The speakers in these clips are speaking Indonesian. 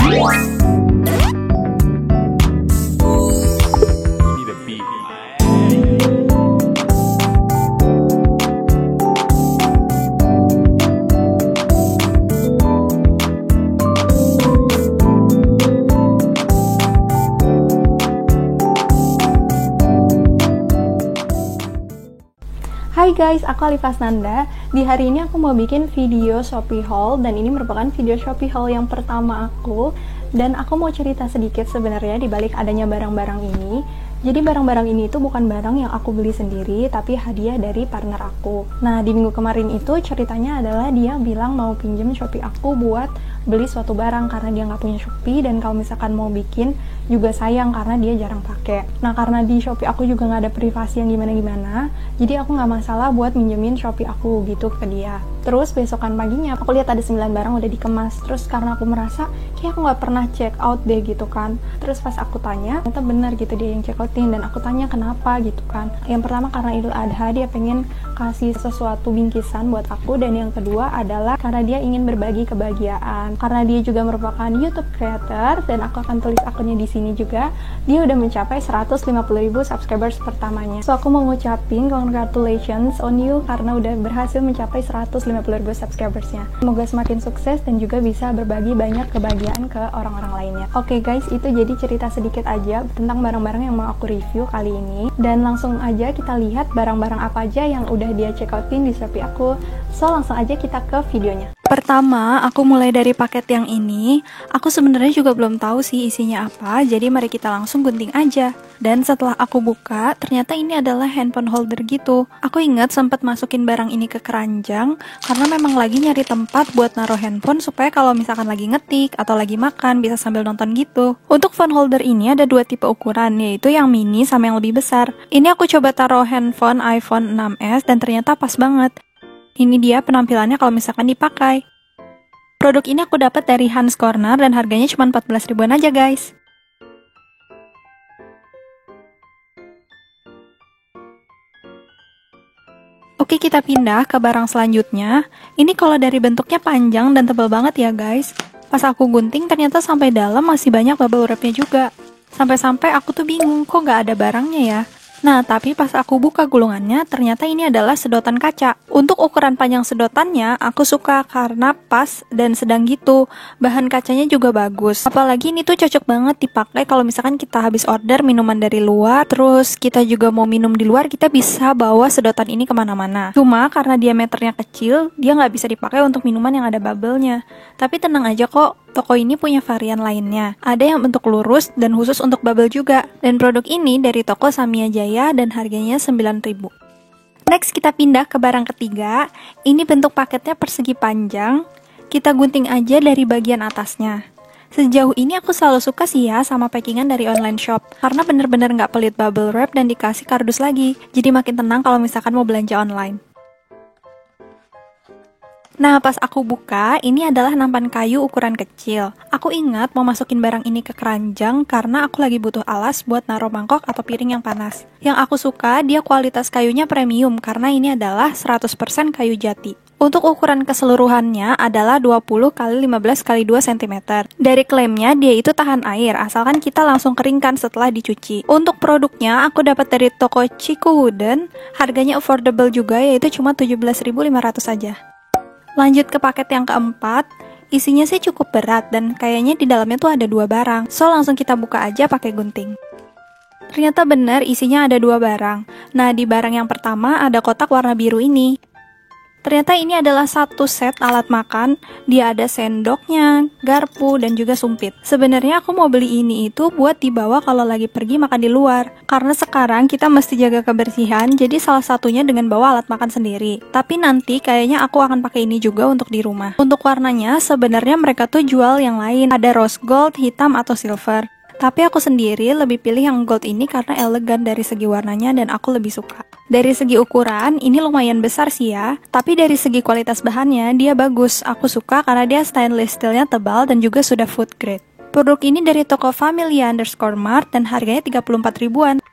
Hai guys, aku Alifa Nanda. Di hari ini aku mau bikin video Shopee haul, dan ini merupakan video Shopee haul yang pertama aku. Dan aku mau cerita sedikit sebenarnya di balik adanya barang-barang ini. Jadi barang-barang ini itu bukan barang yang aku beli sendiri, tapi hadiah dari partner aku. Nah, di minggu kemarin itu ceritanya adalah dia bilang mau pinjem Shopee aku buat beli suatu barang karena dia nggak punya Shopee, dan kalau misalkan mau bikin juga sayang karena dia jarang pakai. Nah, karena di Shopee aku juga nggak ada privasi yang gimana-gimana, jadi aku nggak masalah buat minjemin Shopee aku gitu ke dia. Terus besokan paginya aku lihat ada 9 barang udah dikemas. Terus karena aku merasa kayak aku nggak pernah check out deh gitu kan. Terus pas aku tanya, ternyata bener gitu dia yang check outin, dan aku tanya kenapa gitu kan. Yang pertama karena Idul Adha dia pengen kasih sesuatu bingkisan buat aku, dan yang kedua adalah karena dia ingin berbagi kebahagiaan. Karena dia juga merupakan YouTube creator, dan aku akan tulis akunnya di sini juga. Dia udah mencapai 150.000 subscribers pertamanya. So aku mau ngucapin congratulations on you karena udah berhasil mencapai 150.000 subscribersnya. Semoga semakin sukses dan juga bisa berbagi banyak kebahagiaan ke orang-orang lainnya. Oke guys, itu jadi cerita sedikit aja tentang barang-barang yang mau aku review kali ini. Dan langsung aja kita lihat barang-barang apa aja yang udah dia check outin di Shopee aku. So langsung aja kita ke videonya. Pertama, aku mulai dari paket yang ini. Aku sebenarnya juga belum tahu sih isinya apa, jadi mari kita langsung gunting aja. Dan setelah aku buka, ternyata ini adalah handphone holder gitu. Aku ingat sempat masukin barang ini ke keranjang, karena memang lagi nyari tempat buat naruh handphone supaya kalau misalkan lagi ngetik atau lagi makan, bisa sambil nonton gitu. Untuk phone holder ini ada dua tipe ukuran, yaitu yang mini sama yang lebih besar. Ini aku coba taruh handphone iPhone 6s dan ternyata pas banget. Ini dia penampilannya kalau misalkan dipakai. Produk ini aku dapat dari Hans Corner dan harganya cuma 14 ribuan aja guys. Oke, kita pindah ke barang selanjutnya. Ini kalau dari bentuknya panjang dan tebal banget ya guys. Pas aku gunting ternyata sampai dalam masih banyak bubble wrapnya juga. Sampai-sampai aku tuh bingung kok nggak ada barangnya ya. Nah, tapi pas aku buka gulungannya, ternyata ini adalah sedotan kaca. Untuk ukuran panjang sedotannya, aku suka karena pas dan sedang gitu. Bahan kacanya juga bagus. Apalagi ini tuh cocok banget dipakai kalau misalkan kita habis order minuman dari luar, terus kita juga mau minum di luar, kita bisa bawa sedotan ini kemana-mana. Cuma karena diameternya kecil, dia nggak bisa dipakai untuk minuman yang ada bubble-nya. Tapi tenang aja kok, toko ini punya varian lainnya. Ada yang bentuk lurus dan khusus untuk bubble juga. Dan produk ini dari toko Samia Jaya dan harganya 9.000. Next kita pindah ke barang ketiga. Ini bentuk paketnya persegi panjang. Kita gunting aja dari bagian atasnya. Sejauh ini aku selalu suka sih ya sama packingan dari online shop. Karena bener-bener nggak pelit bubble wrap dan dikasih kardus lagi. Jadi makin tenang kalau misalkan mau belanja online. Nah, pas aku buka, ini adalah nampan kayu ukuran kecil. Aku ingat mau masukin barang ini ke keranjang karena aku lagi butuh alas buat naruh mangkok atau piring yang panas. Yang aku suka, dia kualitas kayunya premium karena ini adalah 100% kayu jati. Untuk ukuran keseluruhannya adalah 20 x 15 x 2 cm. Dari klaimnya, dia itu tahan air, asalkan kita langsung keringkan setelah dicuci. Untuk produknya, aku dapat dari toko Chico Wooden. Harganya affordable juga, yaitu cuma 17.500 saja. Lanjut ke paket yang keempat, isinya sih cukup berat dan kayaknya di dalamnya tuh ada 2 barang. So langsung kita buka aja pakai gunting. Ternyata benar isinya ada 2 barang. Nah, di barang yang pertama ada kotak warna biru ini. Ternyata ini adalah satu set alat makan. Dia ada sendoknya, garpu, dan juga sumpit. Sebenarnya aku mau beli ini itu buat dibawa kalau lagi pergi makan di luar. Karena sekarang kita mesti jaga kebersihan, jadi salah satunya dengan bawa alat makan sendiri. Tapi nanti kayaknya aku akan pakai ini juga untuk di rumah. Untuk warnanya sebenarnya mereka tuh jual yang lain. Ada rose gold, hitam, atau silver. Tapi aku sendiri lebih pilih yang gold ini karena elegan dari segi warnanya dan aku lebih suka. Dari segi ukuran, ini lumayan besar sih ya. Tapi dari segi kualitas bahannya, dia bagus. Aku suka karena dia stainless steelnya tebal dan juga sudah food grade. Produk ini dari toko Familia_Mart dan harganya 34 ribuan.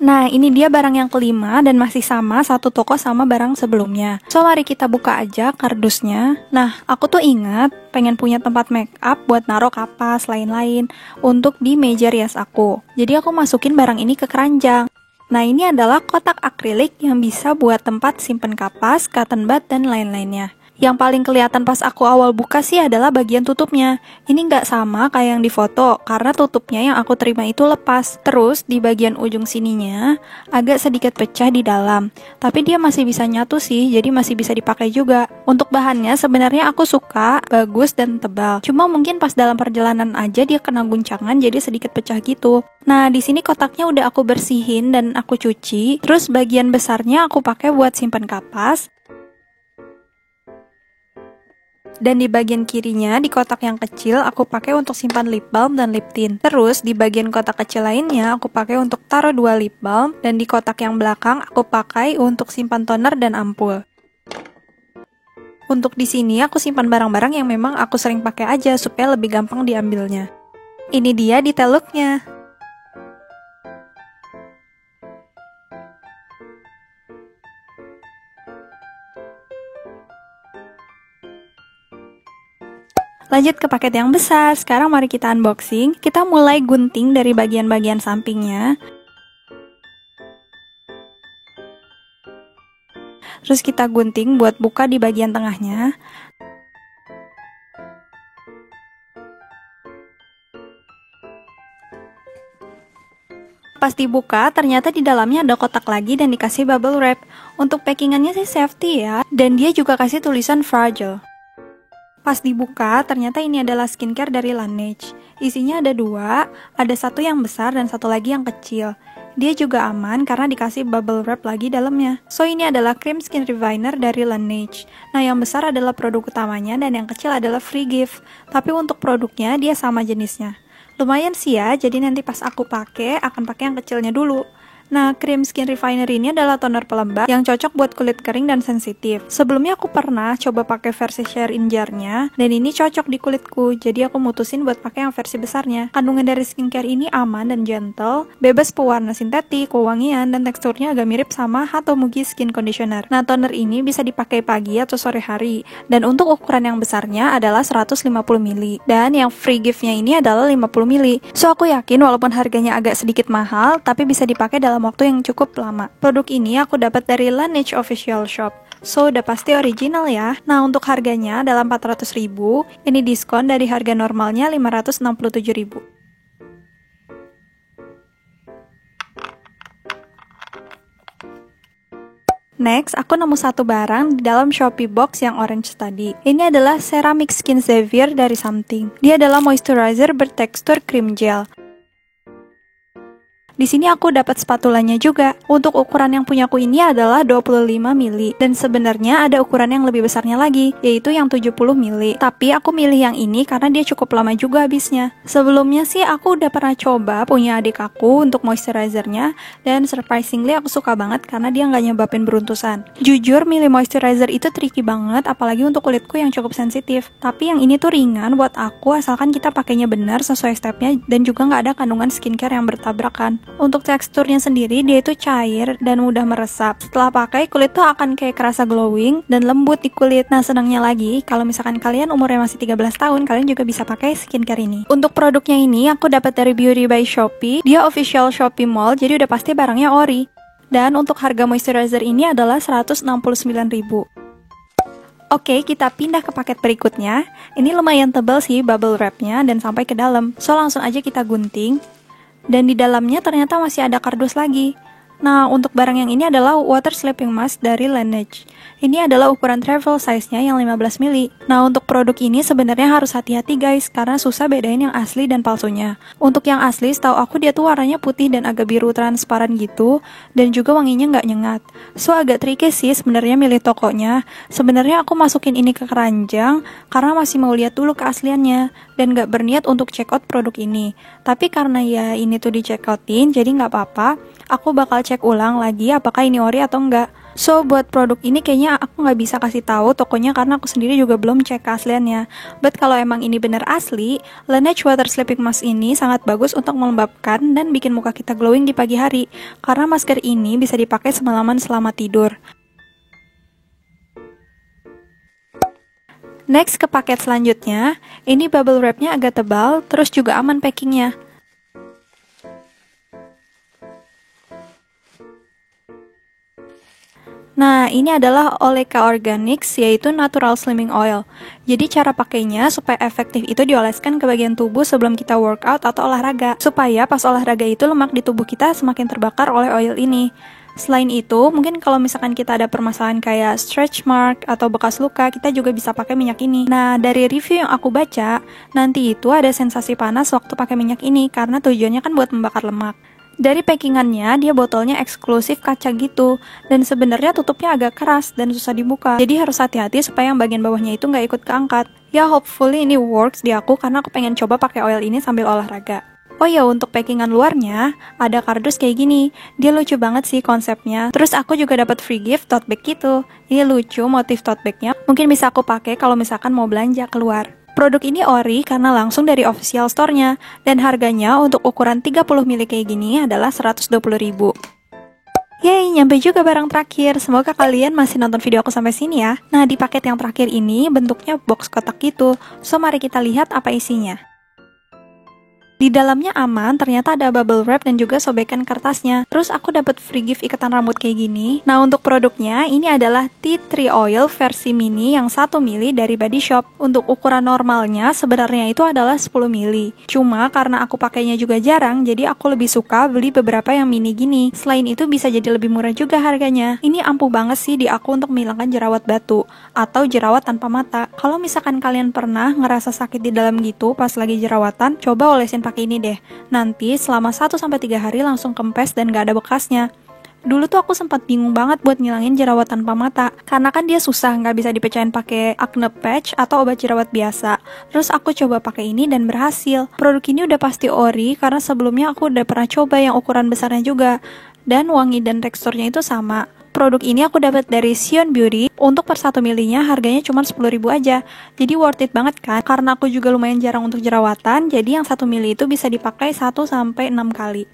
Nah, ini dia barang yang kelima dan masih sama satu toko sama barang sebelumnya. So, mari kita buka aja kardusnya. Nah, aku tuh ingat pengen punya tempat make up buat naruh kapas lain-lain untuk di meja rias aku. Jadi aku masukin barang ini ke keranjang. Nah, ini adalah kotak akrilik yang bisa buat tempat simpen kapas, cotton bud, dan lain-lainnya. Yang paling kelihatan pas aku awal buka sih adalah bagian tutupnya. Ini nggak sama kayak yang di foto, karena tutupnya yang aku terima itu lepas. Terus di bagian ujung sininya agak sedikit pecah di dalam. Tapi dia masih bisa nyatu sih, jadi masih bisa dipakai juga. Untuk bahannya sebenarnya aku suka, bagus dan tebal. Cuma mungkin pas dalam perjalanan aja dia kena guncangan jadi sedikit pecah gitu. Nah, di sini kotaknya udah aku bersihin dan aku cuci. Terus bagian besarnya aku pakai buat simpan kapas. Dan di bagian kirinya, di kotak yang kecil, aku pakai untuk simpan lip balm dan lip tint. Terus, di bagian kotak kecil lainnya, aku pakai untuk taruh 2 lip balm. Dan di kotak yang belakang, aku pakai untuk simpan toner dan ampul. Untuk di sini, aku simpan barang-barang yang memang aku sering pakai aja, supaya lebih gampang diambilnya. Ini dia detail looknya. Lanjut ke paket yang besar. Sekarang mari kita unboxing. Kita mulai gunting dari bagian-bagian sampingnya. Terus kita gunting buat buka di bagian tengahnya. Pas dibuka, ternyata di dalamnya ada kotak lagi dan dikasih bubble wrap. Untuk packingannya sih safety ya, dan dia juga kasih tulisan fragile. Pas dibuka, ternyata ini adalah skincare dari Laneige. Isinya ada 2, ada satu yang besar dan satu lagi yang kecil. Dia juga aman karena dikasih bubble wrap lagi dalamnya. So, ini adalah cream skin refiner dari Laneige. Nah, yang besar adalah produk utamanya dan yang kecil adalah free gift. Tapi untuk produknya, dia sama jenisnya. Lumayan sih ya, jadi nanti pas aku pakai, akan pakai yang kecilnya dulu. Nah, cream skin refiner ini adalah toner pelembab yang cocok buat kulit kering dan sensitif. Sebelumnya aku pernah coba pakai versi share in jar-nya, dan ini cocok di kulitku, jadi aku mutusin buat pakai yang versi besarnya. Kandungan dari skincare ini aman dan gentle, bebas pewarna sintetik, wewangian, dan teksturnya agak mirip sama Hatomugi Skin Conditioner. Nah, toner ini bisa dipakai pagi atau sore hari, dan untuk ukuran yang besarnya adalah 150 ml, dan yang free gift-nya ini adalah 50 ml. So, aku yakin walaupun harganya agak sedikit mahal, tapi bisa dipakai dalam waktu yang cukup lama. Produk ini aku dapat dari Laneige Official Shop. So, udah pasti original ya. Nah, untuk harganya adalah 400.000. Ini diskon dari harga normalnya 567.000. Next, aku nemu satu barang di dalam Shopee box yang orange tadi. Ini adalah Ceramic Skin Savior dari Something. Dia adalah moisturizer bertekstur cream gel. Di sini aku dapat spatulanya juga. Untuk ukuran yang punyaku ini adalah 25 ml dan sebenarnya ada ukuran yang lebih besarnya lagi, yaitu yang 70 ml. Tapi aku milih yang ini karena dia cukup lama juga habisnya. Sebelumnya sih aku udah pernah coba punya adik aku untuk moisturizernya dan surprisingly aku suka banget karena dia nggak nyebabin beruntusan. Jujur milih moisturizer itu tricky banget, apalagi untuk kulitku yang cukup sensitif. Tapi yang ini tuh ringan buat aku asalkan kita pakainya benar sesuai stepnya dan juga nggak ada kandungan skincare yang bertabrakan. Untuk teksturnya sendiri, dia itu cair dan mudah meresap. Setelah pakai, kulit tuh akan kayak kerasa glowing dan lembut di kulit. Nah, senangnya lagi, kalau misalkan kalian umurnya masih 13 tahun, kalian juga bisa pakai skincare ini. Untuk produknya ini, aku dapat dari Beauty by Shopee. Dia official Shopee Mall, jadi udah pasti barangnya ori. Dan untuk harga moisturizer ini adalah 169.000. Oke, kita pindah ke paket berikutnya. Ini lumayan tebal sih bubble wrapnya dan sampai ke dalam. So, langsung aja kita gunting. Dan di dalamnya ternyata masih ada kardus lagi. Nah, untuk barang yang ini adalah water sleeping mask dari Laneige. Ini adalah ukuran travel size-nya yang 15 ml. Nah, untuk produk ini sebenarnya harus hati-hati guys, karena susah bedain yang asli dan palsunya. Untuk yang asli, setahu aku dia tuh warnanya putih dan agak biru transparan gitu, dan juga wanginya nggak nyengat. So, agak tricky sih sebenarnya milih tokonya. Sebenarnya aku masukin ini ke keranjang, karena masih mau lihat dulu keasliannya, dan nggak berniat untuk check out produk ini. Tapi karena ya ini tuh di check outin, jadi nggak apa-apa. Aku bakal cek ulang lagi apakah ini ori atau enggak. So, buat produk ini kayaknya aku nggak bisa kasih tahu tokonya karena aku sendiri juga belum cek keasliannya. But kalau emang ini bener asli, Laneige Water Sleeping Mask ini sangat bagus untuk melembabkan dan bikin muka kita glowing di pagi hari. Karena masker ini bisa dipakai semalaman selama tidur. Next ke paket selanjutnya, ini bubble wrapnya agak tebal, terus juga aman packingnya. Nah, ini adalah Oleka Organics, yaitu Natural Slimming Oil. Jadi cara pakainya supaya efektif itu dioleskan ke bagian tubuh sebelum kita workout atau olahraga, supaya pas olahraga itu lemak di tubuh kita semakin terbakar oleh oil ini. Selain itu, mungkin kalau misalkan kita ada permasalahan kayak stretch mark atau bekas luka, kita juga bisa pakai minyak ini. Nah, dari review yang aku baca, nanti itu ada sensasi panas waktu pakai minyak ini karena tujuannya kan buat membakar lemak. Dari packingannya, dia botolnya eksklusif kaca gitu, dan sebenarnya tutupnya agak keras dan susah dibuka. Jadi harus hati-hati supaya yang bagian bawahnya itu nggak ikut keangkat. Ya, hopefully ini works di aku karena aku pengen coba pakai oil ini sambil olahraga. Oh ya, untuk packingan luarnya, ada kardus kayak gini. Dia lucu banget sih konsepnya. Terus aku juga dapat free gift tote bag gitu. Ini lucu motif tote bagnya. Mungkin bisa aku pakai kalau misalkan mau belanja keluar. Produk ini ori karena langsung dari official store-nya, dan harganya untuk ukuran 30 ml kayak gini adalah 120.000. Yeay, nyampe juga barang terakhir. Semoga kalian masih nonton video aku sampai sini ya. Nah, di paket yang terakhir ini bentuknya box kotak gitu. So, mari kita lihat apa isinya. Di dalamnya aman, ternyata ada bubble wrap dan juga sobekan kertasnya. Terus aku dapat free gift ikatan rambut kayak gini. Nah, untuk produknya ini adalah tea tree oil versi mini yang 1 ml dari Body Shop. Untuk ukuran normalnya sebenarnya itu adalah 10 ml. Cuma karena aku pakainya juga jarang, jadi aku lebih suka beli beberapa yang mini gini. Selain itu bisa jadi lebih murah juga harganya. Ini ampuh banget sih di aku untuk menghilangkan jerawat batu atau jerawat tanpa mata. Kalau misalkan kalian pernah ngerasa sakit di dalam gitu pas lagi jerawatan, coba olesin pakai ini deh. Nanti selama 1-3 hari langsung kempes dan gak ada bekasnya. Dulu tuh aku sempat bingung banget buat ngilangin jerawat tanpa mata, karena kan dia susah, nggak bisa dipecahin pakai acne patch atau obat jerawat biasa. Terus aku coba pakai ini dan berhasil. Produk ini udah pasti ori karena sebelumnya aku udah pernah coba yang ukuran besarnya juga, dan wangi dan teksturnya itu sama. Produk ini aku dapat dari Sion Beauty. Untuk per 1 milinya harganya cuma 10.000 aja. Jadi worth it banget kan? Karena aku juga lumayan jarang untuk jerawatan, jadi yang 1 mili itu bisa dipakai 1-6 kali.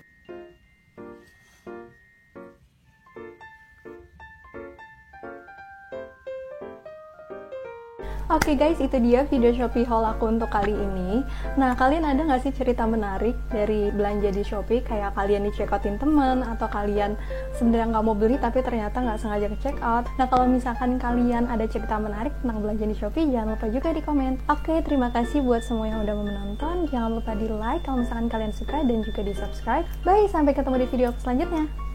Oke guys, itu dia video Shopee haul aku untuk kali ini. Nah, kalian ada nggak sih cerita menarik dari belanja di Shopee? Kayak kalian di-check-outin temen, atau kalian sebenarnya nggak mau beli tapi ternyata nggak sengaja ke-check out. Nah, kalau misalkan kalian ada cerita menarik tentang belanja di Shopee, jangan lupa juga di komen. Oke, terima kasih buat semua yang udah menonton. Jangan lupa di like kalau misalkan kalian suka dan juga di subscribe. Bye, sampai ketemu di video selanjutnya.